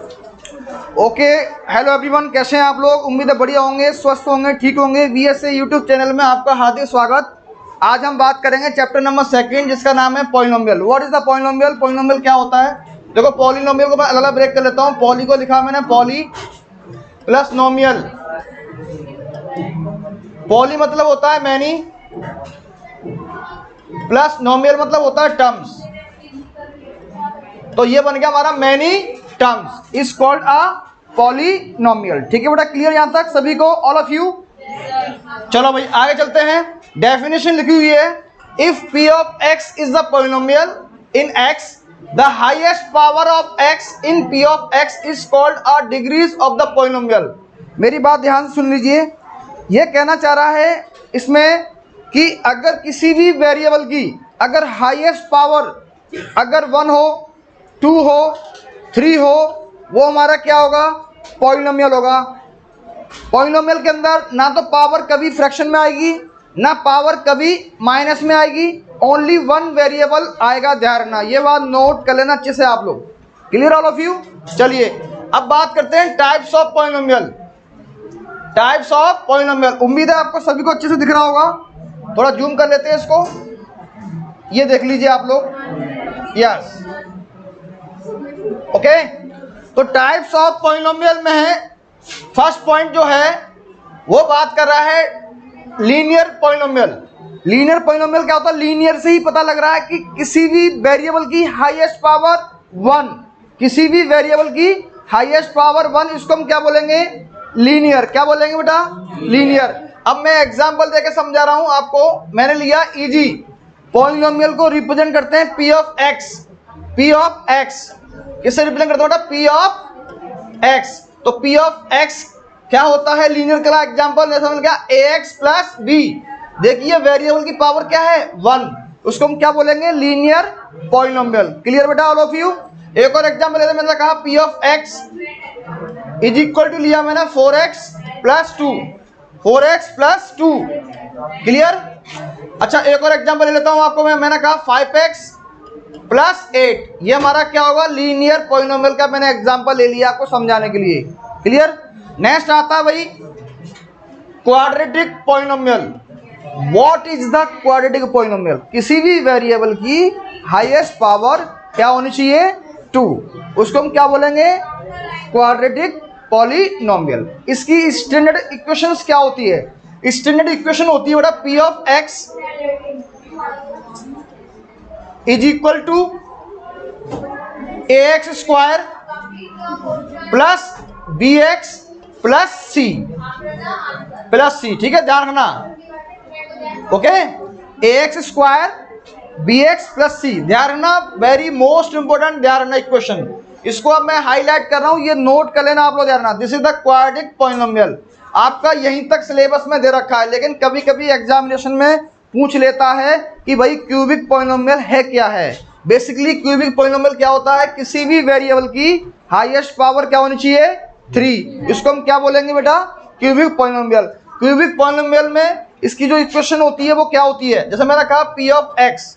Okay, hello everyone, कैसे हैं आप लोग? उम्मीद है बढ़िया होंगे, स्वस्थ होंगे, ठीक होंगे। वीएसए यूट्यूब चैनल में आपका हार्दिक स्वागत। आज हम बात करेंगे चैप्टर नंबर 2 जिसका नाम है polynomial. What is the polynomial? Polynomial क्या होता है? देखो, पॉलिनोमियल को मैं अलग अलग ब्रेक कर लेता हूँ। पॉली को लिखा मैंने पॉली प्लस नोमियल। पॉली मतलब होता है मैनी, प्लस नोमियल मतलब होता है टर्म्स। तो ये बन गया हमारा many terms is called a polynomial. ठीक है बेटा, क्लियर यहां तक सभी को? All of you? चलो भाई आगे चलते हैं। डेफिनेशन लिखी हुई है, if p of x is the polynomial in x, the highest power of x in p of x is called a degrees of the polynomial. मेरी बात ध्यान से सुन लीजिए। यह कहना चाह रहा है इसमें कि अगर किसी भी वेरिएबल की अगर हाईएस्ट पावर अगर 1 हो, 2 हो, 3 हो, वो हमारा क्या होगा? पॉलिनोमियल होगा। पॉलिनोमियल के अंदर ना तो पावर कभी फ्रैक्शन में आएगी, ना पावर कभी माइनस में आएगी, ओनली वन वेरिएबल आएगा। ध्यान रखना, ये बात नोट कर लेना अच्छे से आप लोग। Clear all of you? चलिए अब बात करते हैं types of polynomial. Types of polynomial, उम्मीद है आपको सभी को अच्छे से दिख रहा होगा। थोड़ा जूम कर लेते हैं इसको, ये देख लीजिए आप लोग। Yes, okay. तो टाइप्स ऑफ पॉलिनोमियल में है, फर्स्ट पॉइंट जो है वो बात कर रहा है लीनियर पॉलिनोमियल। लीनियर पॉलिनोमियल क्या होता है? लीनियर से ही पता लग रहा है कि किसी भी वेरिएबल की हाईएस्ट पावर 1, किसी भी वेरिएबल की हाईएस्ट पावर 1, इसको हम क्या बोलेंगे? लीनियर। क्या बोलेंगे बेटा? लीनियर। अब मैं एग्जांपल देके समझा रहा हूं आपको। मैंने लिया इजी पॉलिनोमियल को रिप्रेजेंट करते हैं p of x। p of x किससे रिप्रेजेंट करते हैं बेटा? p of x। तो p ऑफ x क्या होता है लीनियर का? एग्जांपल जैसे समझ गया ax प्लस b। देखिए वेरिएबल की पावर क्या है? 1, उसको हम क्या बोलेंगे? Linear polynomial. क्लियर बेटा ऑल ऑफ यू? एक और एग्जांपल लेते हैं। मैंने कहा p of x is equal to लिया मैंने 4x plus 2, 4x plus 2। Clear? अच्छा एक और एग्जांपल ले लेता हूं आपको। मैंने कहा 5x प्लस 8, ये हमारा क्या होगा? लीनियर पॉलिनोमियल का मैंने एग्जांपल ले लिया आपको समझाने के लिए। क्लियर? नेक्स्ट आता है भाई quadratic polynomial. What is the quadratic polynomial? किसी भी वेरिएबल की हाईएस्ट पावर क्या होनी चाहिए? 2, उसको हम क्या बोलेंगे? Quadratic polynomial. इसकी स्टैंडर्ड इक्वेशंस क्या होती है? स्टैंडर्ड इक्वेशन होती है बेटा p of x is equal to ax square plus bx plus c plus c। ठीक है, ध्यान रखना। Okay, ax square bx plus c, ध्यान रखना, वेरी मोस्ट इंपोर्टेंट। ध्यान रखना इक्वेशन, इसको अब मैं हाईलाइट कर रहा हूं, ये नोट कर लेना आप लोग। ध्यान रखना, this is the quadratic polynomial. आपका यहीं तक सिलेबस में दे रखा है, लेकिन कभी कभी एग्जामिनेशन में पूछ लेता है कि भाई क्यूबिक पॉलिनोमियल है क्या है। बेसिकली क्यूबिक पॉलिनोमियल क्या होता है? किसी भी वेरिएबल की हाईएस्ट पावर क्या होनी चाहिए? 3, इसको हम क्या बोलेंगे बेटा? Cubic polynomial. क्यूबिक पॉलिनोमियल में इसकी जो इक्वेशन होती है वो क्या होती है? जैसे मैंने कहा p of x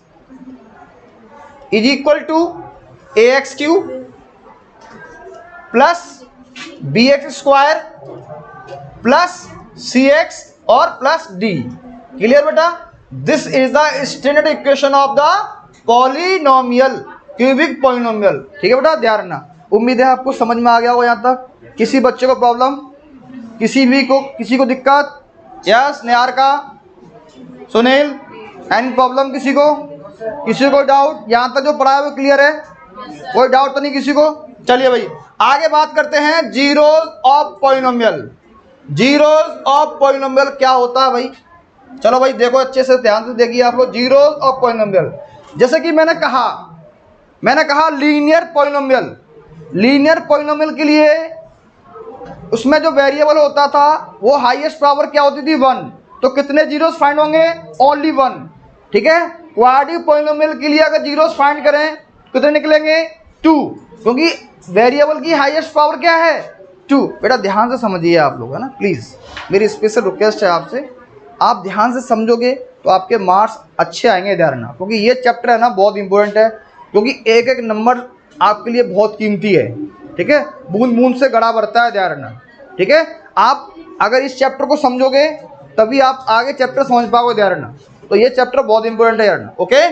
is equal to ax cube plus bx square plus cx और प्लस d। क्लियर बेटा? This is the standard equation of the polynomial, cubic polynomial. ठीक है बेटा, ध्यान रखना। उम्मीद है आपको समझ में आ गया होगा यहाँ तक। किसी बच्चे को प्रॉब्लम, किसी को दिक्कत? Yes, Niharika, Sunil, any problem किसी को डाउट? यहाँ तक जो पढ़ा है वो क्लियर है? कोई डाउट तो नहीं किसी को? चलिए भाई आगे बात करते हैं zeros of polynomial. Zeros of polynomial क्या होता है भाई? चलो भाई देखो अच्छे से, ध्यान से देखिए आप लोग। जीरोस ऑफ पॉलिनोमियल, जैसे कि मैंने कहा लीनियर पॉलिनोमियल। लीनियर पॉलिनोमियल के लिए उसमें जो वेरिएबल होता था वो हाईएस्ट पावर क्या होती थी? 1। तो कितने जीरोस फाइंड होंगे? ओनली 1। ठीक है। क्वाड्रेटिक पॉलिनोमियल के लिए अगर जीरोस फाइंड करें कितने निकलेंगे? 2, क्योंकि वेरिएबल की हाईएस्ट पावर क्या है? 2। बेटा ध्यान से समझिए आप लोग, है ना, प्लीज़ मेरी स्पेशल रिक्वेस्ट है आपसे, आप ध्यान से समझोगे तो आपके मार्क्स अच्छे आएंगे। ध्यान रखना, क्योंकि ये चैप्टर है ना बहुत इंपॉर्टेंट है, क्योंकि एक एक नंबर आपके लिए बहुत कीमती है। ठीक है, बूंद बूंद से घड़ा भरता है, ध्यान रखना। ठीक है, आप अगर इस चैप्टर को समझोगे तभी आप आगे चैप्टर समझ पाओगे, ध्यान रखना। तो ये चैप्टर बहुत इंपॉर्टेंट है यार। ओके,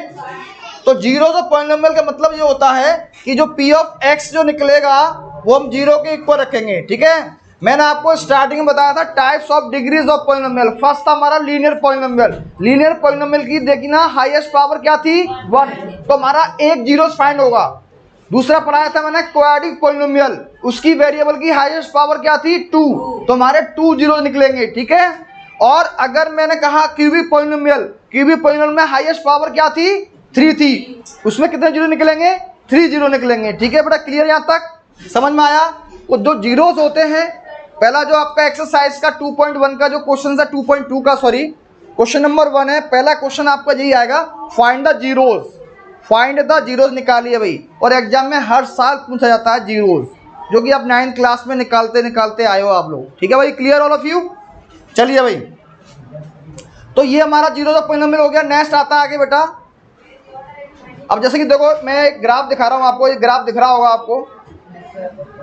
तो जीरोस ऑफ पॉलिनोमियल का मतलब ये होता है कि जो पी ऑफ एक्स जो निकलेगा वो हम जीरो के इक्वल रखेंगे। ठीक है, मैंने आपको स्टार्टिंग में बताया था types of degrees of polynomial. First था हमारा लीनियर पॉलिनोमियल। लीनियर पॉलिनोमियल की देखी ना हाईएस्ट पावर क्या थी 1, तो हमारा एक जीरो फाइंड होगा। दूसरा पढ़ाया था मैंने क्वाड्रेटिक पॉलिनोमियल, उसकी वेरिएबल की हाईएस्ट पावर क्या थी 2, तो हमारे 2 जीरो निकलेंगे। ठीक है, और अगर मैंने कहा क्यूबिक पॉलिनोमियल, क्यूबिक पॉलिनोमियल में हाईएस्ट पावर क्या थी 3 थी, उसमें कितने जीरो निकलेंगे 3 जीरो निकलेंगे। ठीक है बेटा, क्लियर यहाँ तक समझ में आया? वो दो जीरोस होते हैं। पहला जो आपका एक्सरसाइज का 2.1 का जो क्वेश्चन था 2.2 का, सॉरी क्वेश्चन नंबर 1 है, पहला क्वेश्चन आपका यही आएगा, find the zeros. Find the zeros निकालिए भाई, और एग्जाम में हर साल पूछा जाता है जीरोस, जो कि आप 9th क्लास में निकालते आए हो आप लोग। ठीक है भाई, क्लियर ऑल ऑफ यू? चलिए भाई, तो ये हमारा जीरोस ऑफ पॉलिनोमियल हो गया। नेक्स्ट आता है आगे बेटा। अब जैसे कि देखो मैं एक ग्राफ दिखा रहा हूँ आपको, ये ग्राफ दिख रहा होगा आपको,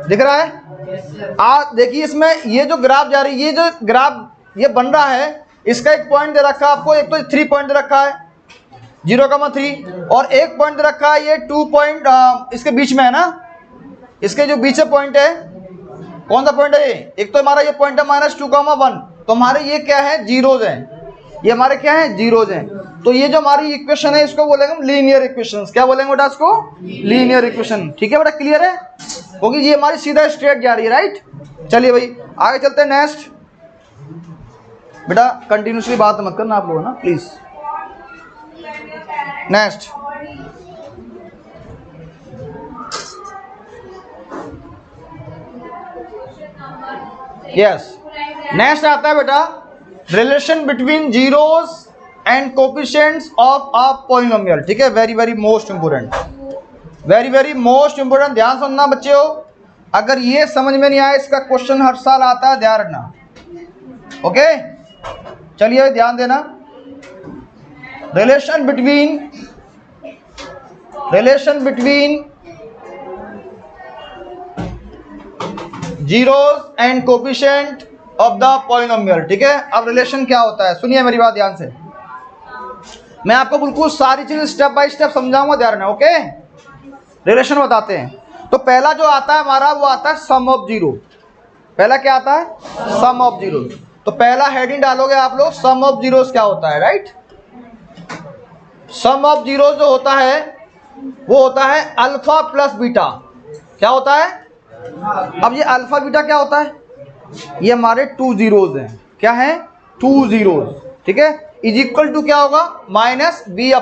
दिख रहा है? देखिए इसमें ये जो ग्राफ जा रही है, ये जो ग्राफ ये बन रहा है, इसका एक पॉइंट दे रखा है आपको, एक तो 3 पॉइंट दे रखा है 0,3, और एक पॉइंट दे रखा है ये 2 पॉइंट इसके बीच में है ना, इसके जो बीच में पॉइंट है, कौन सा पॉइंट है ये? एक तो हमारा ये पॉइंट है -2,1, तो हमारे ये क्या है जीरोज हैं, ये हमारे क्या है जीरोज हैं। तो ये जो हमारी इक्वेशन है इसको बोलेंगे हम लीनियर इक्वेशंस। क्या बोलेंगे बेटा इसको? Linear equation. ठीक है बेटा, क्लियर है? क्योंकि ये हमारी सीधा स्ट्रेट जा रही है, राइट? चलिए भाई आगे चलते हैं। नेक्स्ट बेटा, कंटिन्यूसली बात मत करना आप लोग ना प्लीज। नेक्स्ट यस, नेक्स्ट आता है बेटा relation between zeros and coefficients of a polynomial. ठीक है, very very most important, very very most important. ध्यान सुनना बच्चों, अगर ये समझ में नहीं आया, इसका क्वेश्चन हर साल आता है, ध्यान रखना। ओके, चलिए ध्यान देना। Relation between zeros and coefficient of the polynomial. ठीक है, अब रिलेशन क्या होता है सुनिए मेरी बात ध्यान से, मैं आपको बिल्कुल सारी चीज स्टेप बाय स्टेप समझाऊंगा, ध्यान रखना। ओके, रिलेशन बताते हैं। तो पहला जो आता है हमारा वो आता है सम ऑफ जीरो। पहला क्या आता है? सम ऑफ जीरो। तो पहला हेडिंग डालोगे आप लोग, सम ऑफ जीरोस क्या होता है, राइट? सम ऑफ जीरोस जो होता है वो होता है अल्फा प्लस बीटा। क्या होता है? अब ये अल्फा बीटा क्या होता है? ये हमारे 2 जीरोस हैं। क्या है? 2 जीरोस। ठीक है, इज इक्वल टू क्या होगा? -b/a,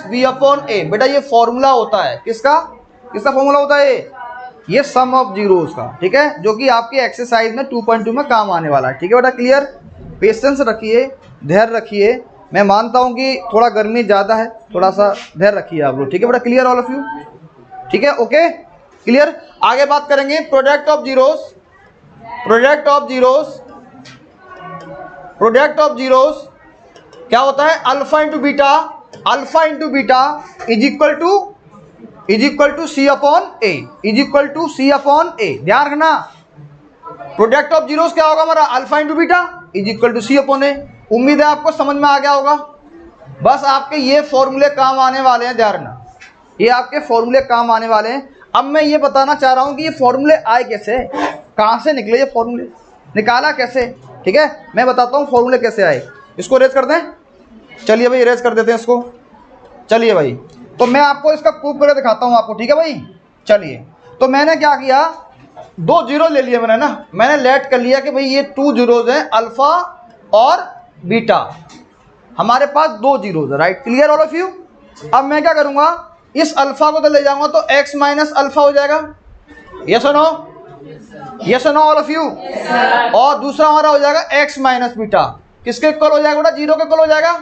-b/a। बेटा ये फॉर्मूला होता है किसका? किसका फॉर्मूला होता है ये सम ऑफ जीरोस का। ठीक है, जो कि आपकी एक्सरसाइज में 2.2 में काम आने वाला है। ठीक है बेटा, क्लियर? पेशेंस रखिए, धैर्य रखिए। मैं मानता हूं कि थोड़ा गर्मी ज़्यादा है, थोड़ा सा धैर्य रखिए आप लोग। ठीक है बेटा, क्लियर ऑल ऑफ यू? ठीक है, ओके क्लियर। आगे बात करेंगे product of zeros. Product of zeros, product of zeros क्या होता है? Alpha into beta, alpha into beta is equal to C upon A, is equal to C upon A. ध्यान रखना, प्रोडक्ट ऑफ जीरोस क्या होगा हमारा? Alpha into beta is equal to C upon A. उम्मीद है आपको समझ में आ गया होगा। बस आपके ये फॉर्मूले काम आने वाले हैं, ध्यान रखना, ये आपके फॉर्मूले काम आने वाले हैं। अब मैं ये बताना चाह रहा हूं कि ये फॉर्मूले आए कैसे, कहां से निकले ये फॉर्मूले, निकाला कैसे। ठीक है, मैं बताता हूं फॉर्मूले कैसे आए। इसको रेज कर दें, चलिए भाई रेज कर देते हैं इसको। चलिए भाई, तो मैं आपको इसका प्रूफ करके दिखाता हूं आपको। ठीक है भाई, चलिए। तो मैंने क्या किया, 2 जीरो ले लिए मैंने ना, मैंने लेट कर लिया कि भाई ये 2 जीरोज हैं, अल्फा और बीटा। हमारे पास 2 जीरोज है, right? Clear all of you? अब मैं क्या करूंगा, इस अल्फा को तो ले जाऊंगा तो x माइनस अल्फा हो जाएगा। यस और नो? यस और नो ऑल ऑफ यू? और दूसरा हमारा हो जाएगा x माइनस बीटा। किसके इक्वल हो जाएगा बेटा? 0 के इक्वल हो जाएगा।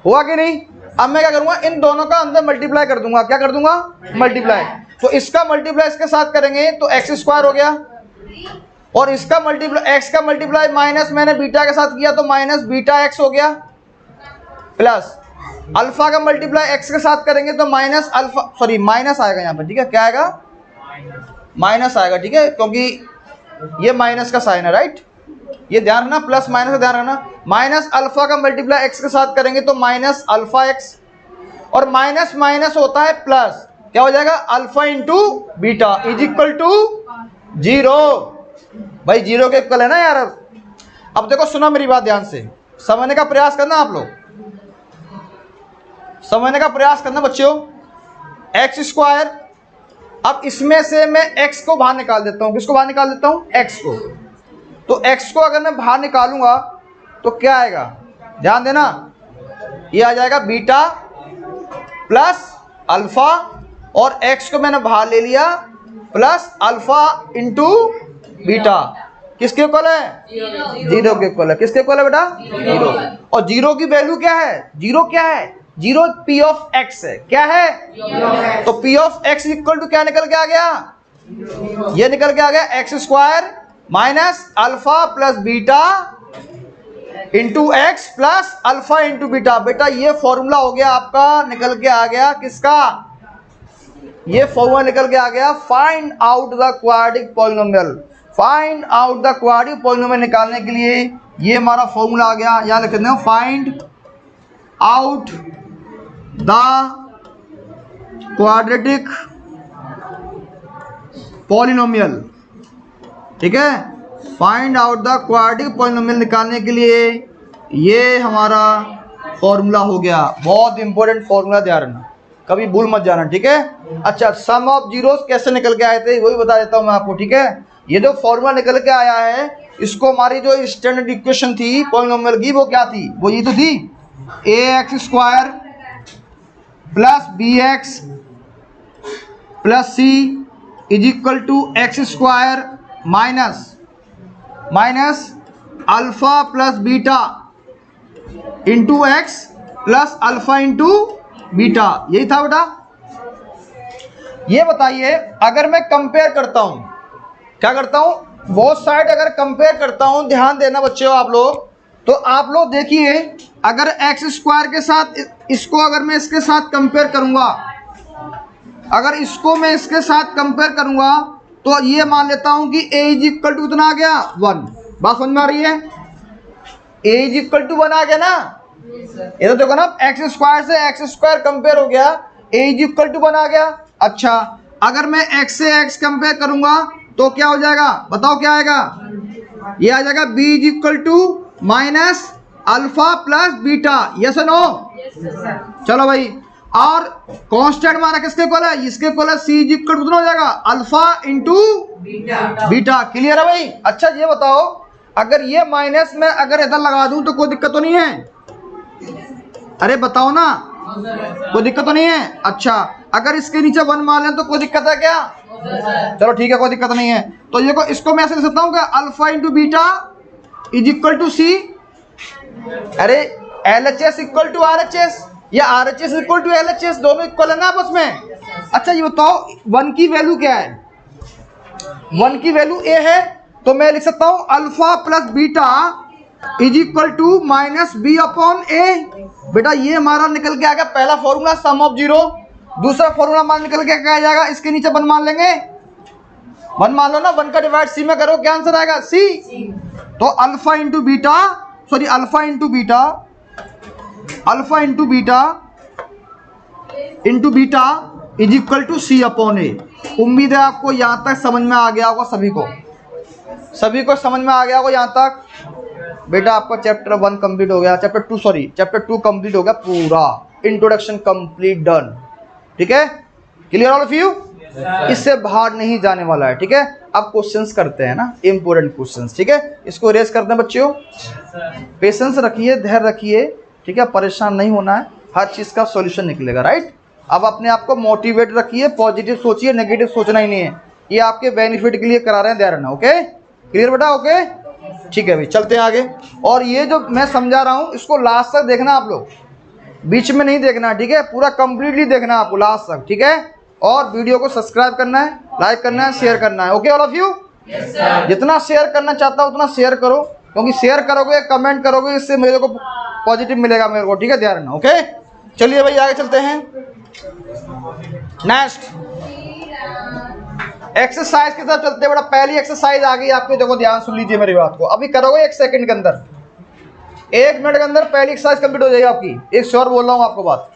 हुआ कि नहीं? अब मैं क्या करूंगा, इन दोनों का अंदर मल्टीप्लाई कर दूंगा। क्या कर दूंगा? मल्टीप्लाई। तो इसका मल्टीप्लाई इसके साथ करेंगे तो x² हो गया, और इसका मल्टीप्लाई, x का मल्टीप्लाई माइनस मैंने बीटा के साथ किया तो माइनस बीटा x हो गया, प्लस अल्फा का मल्टीप्लाई एक्स के साथ करेंगे तो माइनस अल्फा, सॉरी माइनस आएगा यहाँ पर, ठीक है, क्या आएगा, माइनस आएगा, ठीक है, क्योंकि ये माइनस का साइन है, राइट, ये ध्यान रखना, प्लस माइनस का ध्यान रखना। माइनस अल्फा का मल्टीप्लाई एक्स के साथ करेंगे तो माइनस अल्फा एक्स, और माइनस माइनस होता है प्लस, क्या हो जाएगा, alpha into beta is equal to 0। भाई 0 के इक्वल है ना यार। अब देखो सुना मेरी बात ध्यान से, समझने का प्रयास करना, आप लोग समझने का प्रयास करना बच्चों। एक्स स्क्वायर, अब इसमें से मैं x को बाहर निकाल देता हूँ, किसको बाहर निकाल देता हूँ, x को। तो x को अगर मैं बाहर निकालूंगा तो क्या आएगा, ध्यान देना, ये आ जाएगा बीटा प्लस अल्फा, और x को मैंने बाहर ले लिया प्लस अल्फा इंटू बीटा, किसके इक्वल है, 0 के इक्वल है। किसके इक्वल है बेटा, 0। और 0 की वैल्यू क्या है, 0 क्या है, 0 पी ऑफ एक्स है, क्या है, तो p of x equal to क्या निकल के आ गया, ये निकल के आ गया x square minus alpha plus beta into x plus alpha into beta. बेटा ये फॉर्मूला हो गया आपका, निकल के आ गया किसका, ये फॉर्मूला निकल के आ गया, find out the quadratic polynomial. Find out the quadratic polynomial निकालने के लिए ये हमारा फॉर्मूला आ गया, यहां लिख देते हैं, find out the quadratic polynomial, ठीक है, find out the quadratic polynomial निकालने के लिए ये हमारा फॉर्मूला हो गया। बहुत इंपॉर्टेंट फॉर्मूला, ध्यान रखना, कभी भूल मत जाना, ठीक है। अच्छा, सम ऑफ जीरोस कैसे निकल के आए थे वही बता देता हूं मैं आपको, ठीक है। ये जो फॉर्मूला निकल के आया है, इसको हमारी जो स्टैंडर्ड इक्वेशन थी पॉलिनोमियल की, वो क्या थी, वो ये तो थी, ax square plus bx plus c is equal to x square minus alpha plus beta into x plus alpha into beta, यही था बेटा। ये बताइए, अगर मैं कंपेयर करता हूं, क्या करता हूं, बोथ साइड अगर कंपेयर करता हूं, ध्यान देना बच्चों आप लोग, तो आप लोग देखिए, अगर एक्स स्क्वायर के साथ इसको अगर मैं इसके साथ कंपेयर करूंगा, अगर इसको मैं इसके साथ कंपेयर करूंगा तो ये मान लेता हूं कि a इज इक्वल टू कितना आ गया, 1। बात समझ में आ रही है, a इज इक्वल टू 1 आ गया ना, ये तो देखो ना, एक्स स्क्वायर से एक्स स्क्वायर कंपेयर हो गया, a इज इक्वल टू 1 आ गया। अच्छा, अगर मैं x से x कंपेयर करूंगा तो क्या हो जाएगा, बताओ क्या आएगा, ये आ जाएगा b is equal to minus alpha plus beta, yes और नो, चलो भाई। और कांस्टेंट हमारा किसके इक्वल है, इसके इक्वल है, c इज इक्वल टू कितना हो जाएगा, अल्फा इंटू बीटा, क्लियर है भाई। अच्छा ये बताओ, अगर ये माइनस में अगर इधर लगा दूं तो कोई दिक्कत तो नहीं है, अरे बताओ ना, कोई दिक्कत तो नहीं है। अच्छा, अगर इसके नीचे 1 मान लें तो कोई दिक्कत है क्या, चलो ठीक है, कोई दिक्कत नहीं है। तो ये को इसको मैं ऐसे लिख सकता हूँ क्या, alpha into beta is equal to C, अरे LHS इक्वल टू RHS या RHS इक्वल टू LHS, दोनों इक्वल है ना आपस में। अच्छा ये बताओ 1 की वैल्यू क्या है, 1 की वैल्यू a है, तो मैं लिख सकता हूँ alpha plus beta is equal to minus B upon A. बेटा ये हमारा निकल के आ गया पहला फॉर्मूला, सम ऑफ जीरो। दूसरा फॉर्मूला हमारा निकल के क्या आ जाएगा, इसके नीचे 1 मान लेंगे, 1 मान लो ना, 1 का डिवाइड सी में करो, क्या आंसर आएगा, सी। तो alpha into beta, sorry alpha into beta, alpha into beta into beta is equal to C upon A. उम्मीद है आपको यहाँ तक समझ में आ गया होगा, सभी को समझ में आ गया होगा यहाँ तक। बेटा आपका चैप्टर 1 कंप्लीट हो गया, चैप्टर 2 कंप्लीट हो गया पूरा, इंट्रोडक्शन कंप्लीट डन, ठीक है, क्लियर ऑल ऑफ यू। इससे बाहर नहीं जाने वाला है, ठीक है। अब क्वेश्चंस करते हैं ना, इंपोर्टेंट क्वेश्चंस, ठीक है। इसको रेस करते हैं बच्चों, पेशेंस रखिए, धैर्य रखिए, ठीक है, परेशान नहीं होना है, हर चीज़ का सॉल्यूशन निकलेगा, राइट। अब अपने आप को मोटिवेट रखिए, पॉजिटिव सोचिए, नेगेटिव सोचना ही नहीं है, ये आपके बेनिफिट के लिए करा रहे हैं, ध्यान रखना, ओके, क्लियर बेटा, ओके, ठीक है भाई, चलते हैं आगे। और ये जो मैं समझा रहा हूँ इसको लास्ट तक देखना आप लोग, बीच में नहीं देखना, ठीक है, पूरा कंप्लीटली देखना आपको लास्ट तक, ठीक है। और वीडियो को सब्सक्राइब करना है, लाइक करना है, शेयर करना है, ओके ऑल ऑफ यू। जितना शेयर करना चाहता हूँ उतना शेयर करो, क्योंकि शेयर करोगे, कमेंट करोगे, इससे मेरे को पॉजिटिव मिलेगा मेरे को, ठीक है, ध्यान रखना, ओके। चलिए भाई आगे चलते हैं। नेक्स्ट एक्सरसाइज की तरफ चलते हैं। बड़ा पहली एक्सरसाइज आ गई आपके, देखो ध्यान सुन लीजिए मेरी बात को, अभी करोगे 1 सेकंड के अंदर, 1 मिनट के अंदर पहली एक्सरसाइज कंप्लीट हो जाएगी आपकी। एक श्योर बोल रहा हूँ आपको बात,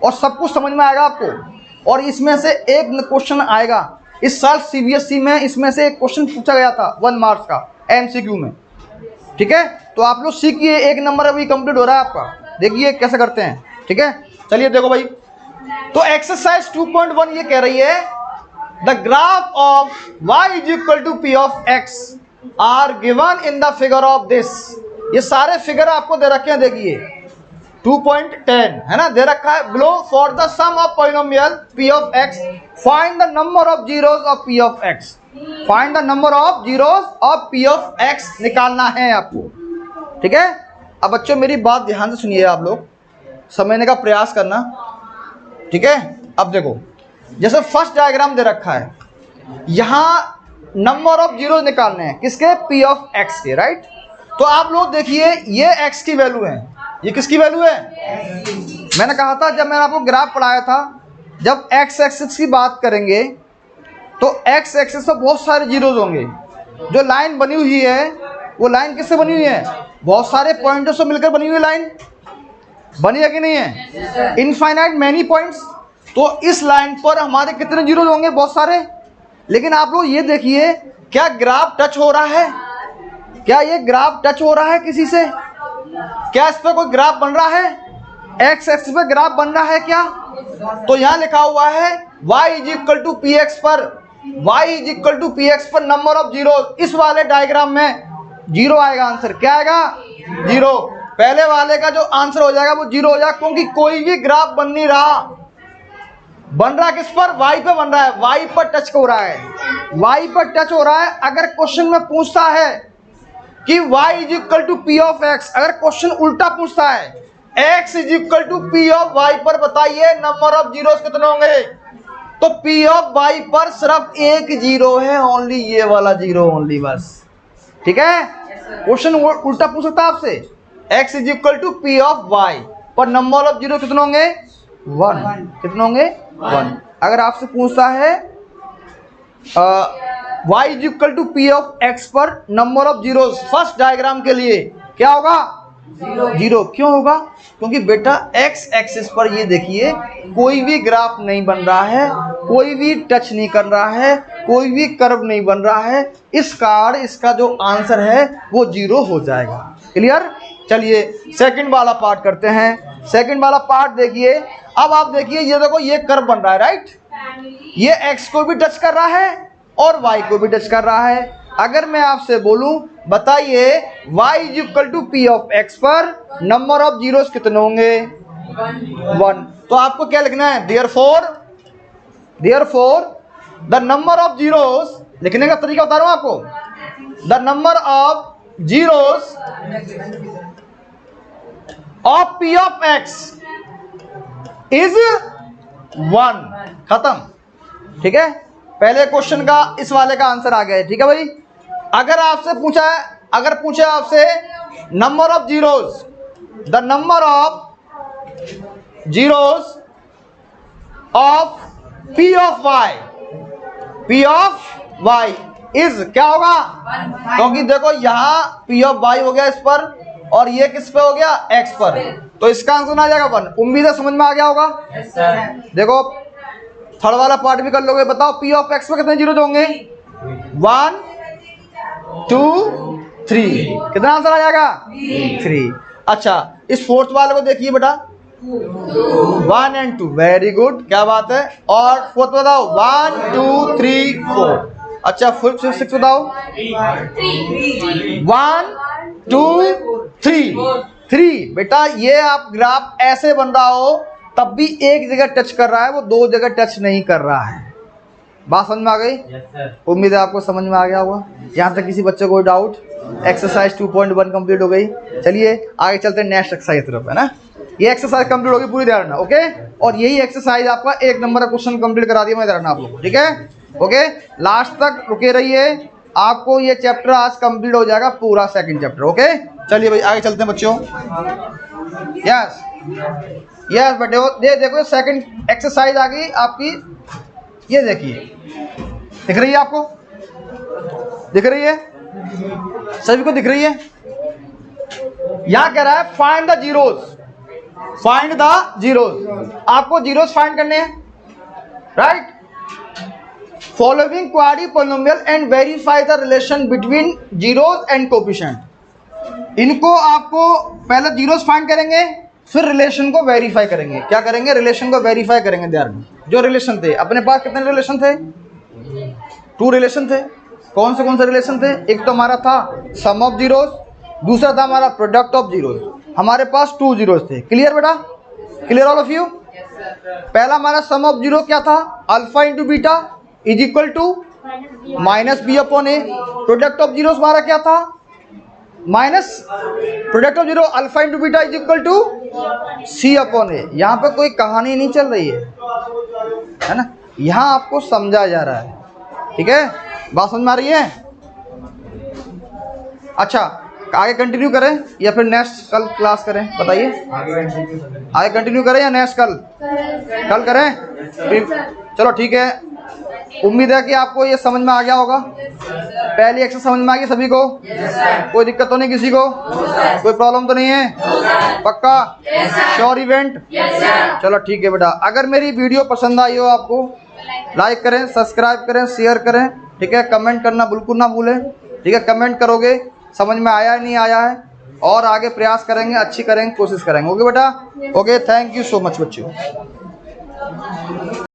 और सब कुछ समझ में आएगा आपको। और इसमें से एक क्वेश्चन आएगा इस साल CBSE में, इसमें से एक क्वेश्चन पूछा गया था 1 मार्क्स का MCQ में, ठीक है। तो आप लोग सीखिए, 1 नंबर अभी कंप्लीट हो रहा है आपका, देखिए कैसे करते हैं, ठीक है। चलिए देखो भाई, तो एक्सरसाइज 2.1 ये कह रही है the graph of y is equal to p of x are given in the figure of this. ये सारे फिगर आपको दे रखे हैं, देखिए 2.10 है ना, दे रखा है। Below for the sum of polynomial p of x find the number of zeros of p of x। Find the number of zeros of p of x निकालना है आपको, ठीक है। अब बच्चों मेरी बात ध्यान से सुनिए, आप लोग समझने का प्रयास करना, ठीक है। अब देखो, जैसे फर्स्ट डायग्राम दे रखा है, यहाँ नंबर ऑफ जीरो निकालने हैं, किसके? p ऑफ x के, राइट। तो आप लोग देखिए, ये x की वैल्यू है, ये किसकी वैल्यू है? मैंने कहा था जब मैंने आपको ग्राफ पढ़ाया था, जब x एक्सिस की बात करेंगे तो x एक्सिस पर बहुत सारे जीरोज होंगे। जो लाइन बनी हुई है वो लाइन किससे बनी हुई है? बहुत सारे पॉइंटों से मिलकर बनी हुई लाइन, बनी है कि नहीं है? Infinite many points. तो इस लाइन पर हमारे कितने जीरोज होंगे? बहुत सारे। लेकिन आप लोग ये देखिए, क्या ग्राफ टच हो रहा है? क्या ये ग्राफ टच हो रहा है किसी से? क्या इस पर कोई ग्राफ बन रहा है? एक्स एक्सिस पे ग्राफ बन रहा है क्या? तो यहाँ लिखा हुआ है y is equal to p x पर, y is equal to p x पर नंबर ऑफ जीरो। इस वाले डायग्राम में जीरो आएगा आंसर। क्या आएगा? जीरो। पहले वाले का जो आंसर हो जाएगा वो जीरो हो जाएगा, क्योंकि कोई भी ग्राफ बन नहीं रहा। बन रहा किस पर? y पे बन रहा है, y पर टच हो रहा है, y पर टच हो रहा है। अगर क्वेश्चन में पूछता है कि y is equal to p of x, अगर क्वेश्चन उल्टा पूछता है x is equal to p of y पर बताइए नंबर ऑफ जीरोस कितने होंगे, तो p ऑफ y पर सिर्फ एक जीरो है, ओनली ये वाला जीरो ओनली, बस। ठीक है, क्वेश्चन उल्टा पूछ सकता है आपसे, x is equal to p of y पर नंबर ऑफ जीरो कितने होंगे? 1। कितने होंगे? 1। अगर आपसे पूछता है y is equal to p of x पर number of zero, first diagram के लिए क्या होगा? जीरो। क्यों होगा? क्योंकि बेटा x एक्सिस पर ये देखिए कोई भी ग्राफ नहीं बन रहा है, कोई भी टच नहीं कर रहा है, कोई भी कर्व नहीं बन रहा है, इस कारण इसका जो आंसर है वो जीरो हो जाएगा। क्लियर? चलिए सेकंड वाला पार्ट करते हैं। सेकंड वाला पार्ट देखिए, अब आप देखिए, ये देखो ये कर्व बन रहा है, राइट। ये x को भी टच कर रहा है और y को भी टच कर रहा है। अगर मैं आपसे बोलूं बताइए y is equal to p of x पर नंबर ऑफ जीरोस कितने होंगे? 1। तो आपको क्या लिखना है? Therefore the number of zeros, लिखने का तरीका बता रहा हूं आपको। The number of zeros of p of x is 1। खत्म। ठीक है, पहले क्वेश्चन का इस वाले का आंसर आ गया है। ठीक है भाई, अगर आपसे पूछा है, अगर पूछे आपसे number of zeros, the number of zeros of p of y is क्या होगा? क्योंकि देखो यहाँ पी ऑफ वाई हो गया इस पर, और ये किस पे हो गया? एक्स पर, तो इसका आंसर आ जाएगा 1। उम्मीद है समझ में आ गया होगा। देखो थर्ड वाला पार्ट भी कर लोगे। बताओ पी ऑफ एक्स में कितने जीरो होंगे? 1 2 3। कितना आंसर आ जाएगा? 3। अच्छा, इस फोर्थ वाले को देखिए बेटा, 1 and 2। वेरी गुड, क्या बात है। और फोर्थ बताओ, 1 2 3 4। अच्छा, फिफ्थ 6 बताओ, 1 2 3। बेटा ये आप ग्राफ ऐसे बन रहा हो तब भी एक जगह टच कर रहा है, वो दो जगह टच नहीं कर रहा है। बात समझ में आ गई? उम्मीद है आपको समझ में आ गया होगा। यहाँ तक किसी बच्चे को डाउट? एक्सरसाइज 2.1 कंप्लीट हो गई। चलिए आगे चलते हैं नेक्स्ट एक्सरसाइज तरफ, है ना। ये एक्सरसाइज कंप्लीट होगी, पूरी ध्यान रखना, ओके। और यही एक्सरसाइज आपका 1 नंबर का क्वेश्चन कंप्लीट करा दिया मैं, ध्यान रखना आप लोग को, ठीक है। ओके, लास्ट तक रुके रहिए, आपको ये चैप्टर आज कंप्लीट हो जाएगा, पूरा सेकंड चैप्टर। ओके, चलिए भाई आगे चलते हैं बच्चों। यस यस बेटे, ये देखो सेकंड एक्सरसाइज आ गई आपकी, ये देखिए दिख रही है आपको, दिख रही है सभी को, दिख रही है। यहां कह रहा है find the zeros, find the zeros, आपको जीरोज फाइंड करने हैं, right. Following quadri polynomial and verify the relation between zeros and coefficient. इनको आपको पहले जीरोज फाइंड करेंगे, फिर रिलेशन को वेरीफाई करेंगे। क्या करेंगे? रिलेशन को वेरीफाई करेंगे। ध्यान में जो रिलेशन थे अपने पास, कितने रिलेशन थे? 2 रिलेशन थे। कौन से रिलेशन थे? एक तो हमारा था सम ऑफ जीरोज, दूसरा था हमारा प्रोडक्ट ऑफ जीरोज। हमारे पास 2 जीरोज थे। क्लियर बेटा? Clear all of you? पहला हमारा सम ऑफ जीरो क्या था? Alpha into beta is equal to minus B upon A. Product of zeros हमारा क्या था? Minus product of zero alpha into beta is equal to C upon A. यहाँ पे कोई कहानी नहीं चल रही है ना, यहाँ आपको समझा जा रहा है। ठीक है, बात समझ में आ रही है? अच्छा, आगे कंटिन्यू करें या फिर नेक्स्ट कल क्लास करें? बताइए, आगे कंटिन्यू करें या नेक्स्ट कल करें? चलो ठीक है, उम्मीद है कि आपको ये समझ में आ गया होगा। पहली एक्सरसाइज समझ में आ गई सभी को? कोई दिक्कत तो नहीं किसी को? कोई प्रॉब्लम तो नहीं है? पक्का? Sure event? चलो ठीक है बेटा, अगर मेरी वीडियो पसंद आई हो आपको, लाइक करें, सब्सक्राइब करें, शेयर करें। ठीक है, कमेंट करना बिल्कुल ना भूलें। ठीक है, कमेंट करोगे समझ में आया है नहीं आया है, और आगे प्रयास करेंगे, अच्छी करेंगे, कोशिश करेंगे। ओके बेटा? Okay, thank you so much बच्चों।